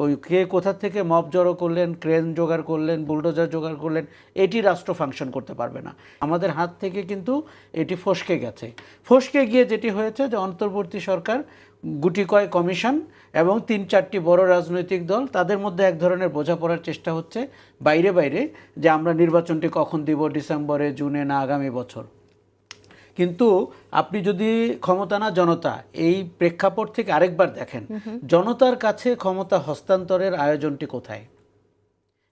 ওই কে কোথা থেকে মব জড়ো করলেন, ক্রেন জোগাড় করলেন, বুলডোজার জোগাড় করলেন, এটি রাষ্ট্র ফাংশন করতে পারবে না। আমাদের হাত থেকে কিন্তু এটি ফসকে গেছে। ফসকে গিয়ে যেটি হয়েছে যে অন্তর্বর্তী সরকার, গুটি কয়েক কমিশন এবং ৩-৪টি বড় রাজনৈতিক দল, তাদের মধ্যে এক ধরনের বোঝাপড়ার চেষ্টা হচ্ছে বাইরে বাইরে যে আমরা নির্বাচনটি কখন দিব, ডিসেম্বরে, জুনে না আগামী বছর। কিন্তু আপনি যদি ক্ষমতা না জনতা এই প্রেক্ষাপট থেকে আরেকবার দেখেন, জনতার কাছে ক্ষমতা হস্তান্তরের আয়োজনটি কোথায়?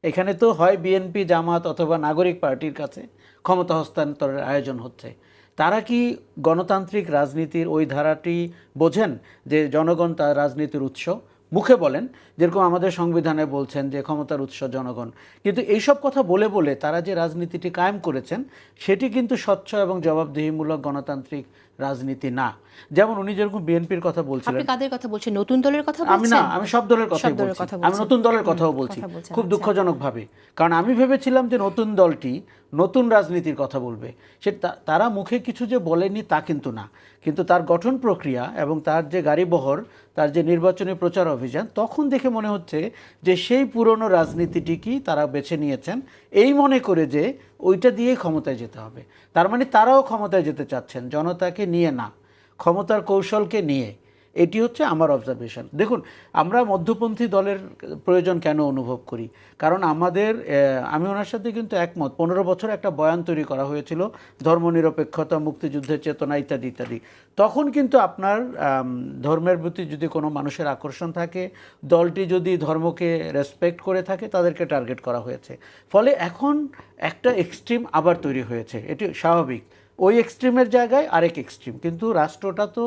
এখানে তো হয় বিএনপি, জামাত অথবা নাগরিক পার্টির কাছে ক্ষমতা হস্তান্তরের আয়োজন হচ্ছে। তারা কি গণতান্ত্রিক রাজনীতির ওই ধারাটি বোঝেন যে জনগণ তার রাজনীতির উৎস? মুখে বলেন, যেরকম আমাদের সংবিধানে বলছেন যে ক্ষমতার উৎস জনগণ, কিন্তু এইসব কথা বলে বলে তারা যে রাজনীতিটি কায়েম করেছেন সেটি কিন্তু স্বচ্ছ এবং জবাবদিহিমূলক গণতান্ত্রিক রাজনীতি না। যেমন উনি যেরকম বিএনপির কথা বলছিলেন। আপনি কাদের কথা বলছেন? নতুন দলের কথা বলছেন? আমি না, আমি সব দলের কথাই বলছি। আমি নতুন দলের কথাও বলছি, খুব দুঃখজনকভাবে। কারণ আমি ভেবেছিলাম যে নতুন দলটি নতুন রাজনীতির কথা বলবে। সে তারা মুখে কিছু যে বলেনি তা কিন্তু না, কিন্তু তার গঠন প্রক্রিয়া এবং তার যে গাড়িবহর, তার যে নির্বাচনী প্রচার অভিযান, তখন দেখে মনে হচ্ছে যে সেই পুরনো রাজনীতিটিকেই তারা বেছে নিয়েছেন, এই মনে করে যে ওইটা দিয়েই ক্ষমতায় যেতে হবে। তার মানে তারাও ক্ষমতায় যেতে চাচ্ছেন জনতাকে নিয়ে না, ক্ষমতার কৌশলকে নিয়ে। এটি হচ্ছে আমার অবজারভেশন। দেখুন, আমরা মধ্যপন্থী দলের প্রয়োজন কেন অনুভব করি? কারণ আমাদের, আমি ওনার সাথে কিন্তু একমত, 15 বছর একটা বয়ান তৈরি করা হয়েছিল ধর্মনিরপেক্ষতা, মুক্তিযুদ্ধের চেতনা ইত্যাদি ইত্যাদি। তখন কিন্তু আপনার ধর্মের প্রতি যদি কোনো মানুষের আকর্ষণ থাকে, দলটি যদি ধর্মকে রেসপেক্ট করে থাকে, তাদেরকে টার্গেট করা হয়েছে। ফলে এখন একটা এক্সট্রিম আবার তৈরি হয়েছে, এটি স্বাভাবিক। ওই এক্সট্রিমের জায়গায় আরেক এক্সট্রিম, কিন্তু রাষ্ট্রটা তো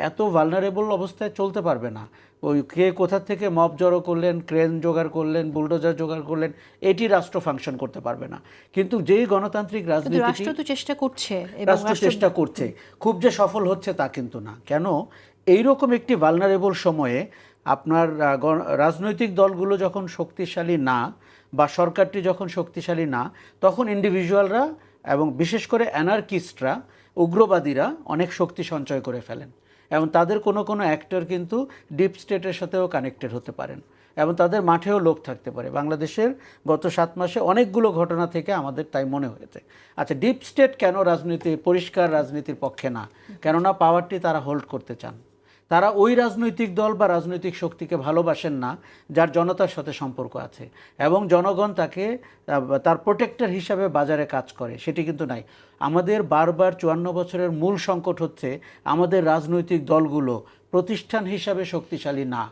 এত ভালনারেবল অবস্থায় চলতে পারবে না। ওই কে কোথা থেকে মব জড়ো করলেন, ক্রেন জোগাড় করলেন, বুলডোজার জোগাড় করলেন, এটি রাষ্ট্র ফাংশন করতে পারবে না। কিন্তু যেই গণতান্ত্রিক রাজনীতি, রাষ্ট্র তো চেষ্টা করছে, রাষ্ট্র চেষ্টা করছে, খুব যে সফল হচ্ছে তা কিন্তু না। কেন? এইরকম একটি ভালনারেবল সময়ে আপনার রাজনৈতিক দলগুলো যখন শক্তিশালী না, বা সরকারটি যখন শক্তিশালী না, তখন ইন্ডিভিজুয়ালরা এবং বিশেষ করে অ্যানার্কিস্টরা, উগ্রবাদীরা অনেক শক্তি সঞ্চয় করে ফেলেন, এবং তাদের কোনো কোনো অ্যাক্টর কিন্তু ডিপ স্টেটের সাথেও কানেক্টেড হতে পারেন, এবং তাদের মাঠেও লোক থাকতে পারে। বাংলাদেশের গত 7 মাসে অনেকগুলো ঘটনা থেকে আমাদের তাই মনে হয়েছে। আচ্ছা, ডিপ স্টেট কেন রাজনীতি, পরিষ্কার রাজনীতির পক্ষে না? কেননা পাওয়ারটি তারা হোল্ড করতে চান। তারা ওই রাজনৈতিক দল বা রাজনৈতিক শক্তিকে ভালোবাসেন না যার জনতার সাথে সম্পর্ক আছে এবং জনগণ তাকে তার প্রোটেক্টর হিসাবে বাজারে কাজ করে, সেটি কিন্তু নাই। আমাদের বারবার 54 বছরের মূল সংকট হচ্ছে আমাদের রাজনৈতিক দলগুলো প্রতিষ্ঠান হিসাবে শক্তিশালী না,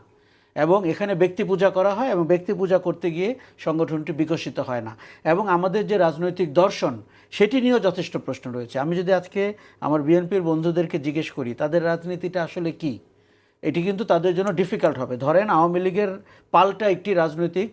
এবং এখানে ব্যক্তি পূজা করা হয়, এবং ব্যক্তি পূজা করতে গিয়ে সংগঠনটি বিকশিত হয় না। এবং আমাদের যে রাজনৈতিক দর্শন, সেটি নিয়েও যথেষ্ট প্রশ্ন রয়েছে। আমি যদি আজকে আমার বিএনপির বন্ধুদেরকে জিজ্ঞেস করি তাদের রাজনীতিটা আসলে কি, এটি কিন্তু তাদের জন্য ডিফিকাল্ট হবে। ধরেন আওয়ামী লীগের পাল্টা একটি রাজনৈতিক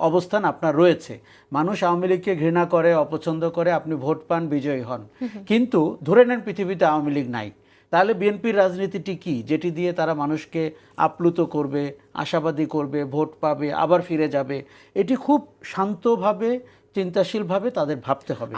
অবস্থান আপনার রয়েছে, মানুষ আওয়ামী লীগকে ঘৃণা করে, অপছন্দ করে, আপনি ভোট পান, বিজয়ী হন, কিন্তু ধরে নেন পৃথিবীতে আওয়ামী লীগ নাই, তাহলে বিএনপির রাজনীতিটি কি, যেটি দিয়ে তারা মানুষকে আপ্লুত করবে, আশাবাদী করবে, ভোট পাবে, আবার ফিরে যাবে? এটি খুব শান্তভাবে, চিন্তাশীলভাবে তাদের ভাবতে হবে।